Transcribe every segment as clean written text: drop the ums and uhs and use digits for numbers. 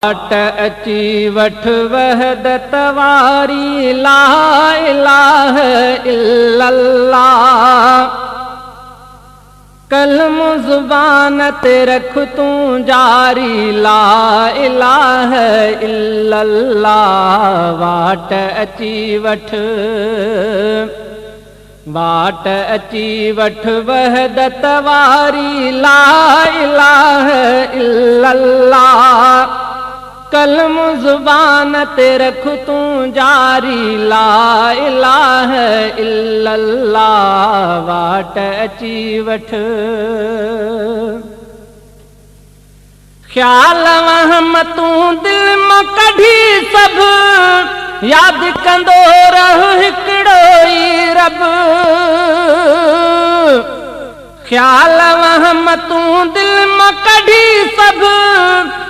वाट अची वठ वहदत वारी ला इलाहा इल्लल्लाह। कलम ज़ुबान ते रख तू जारी ला इलाहा इल्लल्लाह। वाट अची वठ वहदत वारी ला इलाहा इल्लल्लाह। कलम ज़ुबान ते रख तू जारी ला इलाहा इल्लल्लाह। वाट अची वठ ख्याल वहम तू दिल मां कढी सब याद कंदो रह हिकड़ो ई रब। ख्याल वहम तू दिल मां कढी सब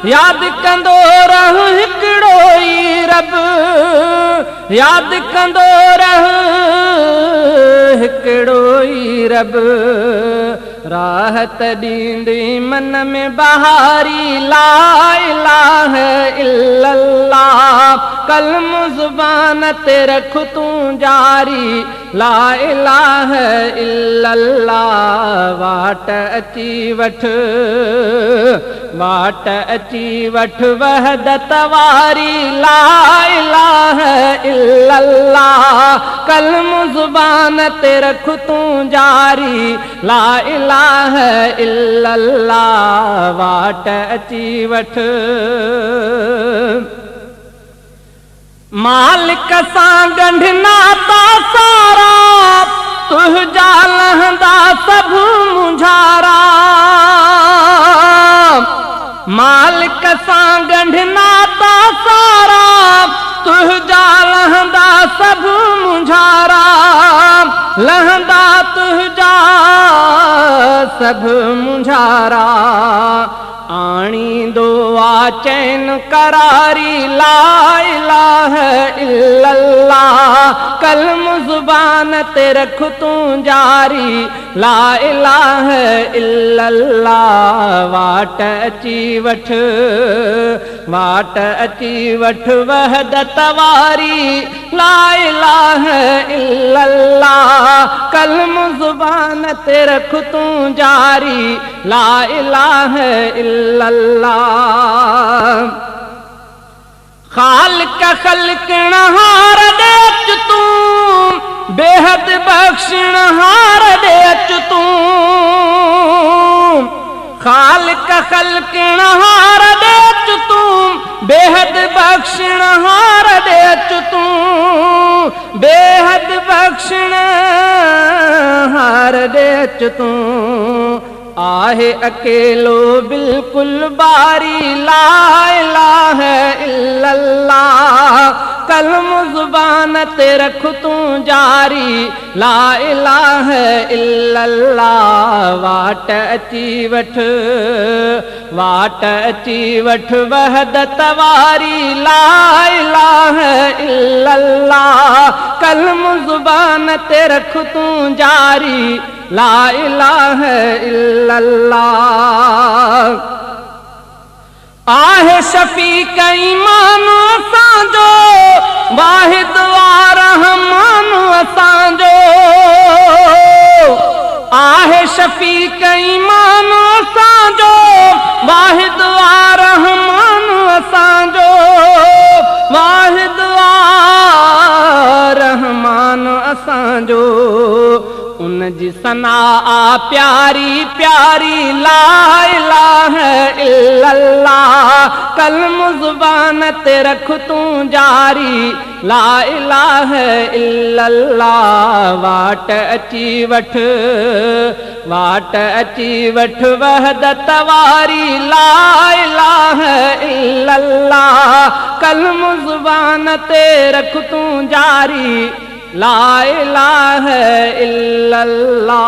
याद कंदो रह हिकड़ो ई रब। याद कंदो रह हिकड़ो ई रब। राहत ॾींदी मन में बहारी ला इलाहा इल्लल्लाह। कलम ज़ुबान ते रख तू जारी ला इलाहा इल्लल्लाह। वाट अची वठ वहदत वारी ला इलाहा इल्लल्लाह। कलम ज़ुबान ते रख तू जारी ला इलाहा इल्लल्लाह। वाट अची वठ मालिक सां गंढनाता सारा तुझा लहंदा सब मुझारा। मालिक सां गंढनाता सारा तुझा लहंदा सब मुझारा। लहंदा तुझा सब मुझारा। आणी दो चैन करारी ला इलाहा इल्लल्लाह। कलम ज़ुबान ते रख तू जारी ला इलाहा इल्लल्लाह। वाट अची वठ वहदत वारी ला इलाहा इल्लल्लाह। कलम ज़ुबान ते रख तू जारी ला इलाहा इल्लल्लाह। खालिक खल्क़ण हार दे अच तू बेहद बख्शण हार दे अच तू। खालिक खल्क़ण हार दे अच तू बेहद बख्शण हार दे अच तू। बेहद बख्शण हार दे अच तू। आहे अकेलो बिल्कुल बारी ला इलाहा इल्लल्लाह। कलम ज़ुबान ते रख तू जारी ला इलाहा इल्लल्लाह। वाट अची वठ वहदत वारी ला इलाहा इल्लल्लाह। कलम ज़ुबान ते रख तू जारी ला इलाहा इल्लल्लाह। आहे शफीक ईमान असांजो वाहिद रहमान असांजो। आहे शफीक ईमान असांजो वाहिद रहमान असांजो। वाहिद रहमान असांजो। उन जी सना प्यारी प्यारी ला इलाहा इल्लल्लाह। कलम ज़ुबान ते रख तू जारी ला इलाहा इल्लल्लाह। वाट अची वठ वहदत वारी ला इलाहा इल्लल्लाह। कलम ज़ुबान ते रख तू जारी ला इलाहा इल्लल्लाह।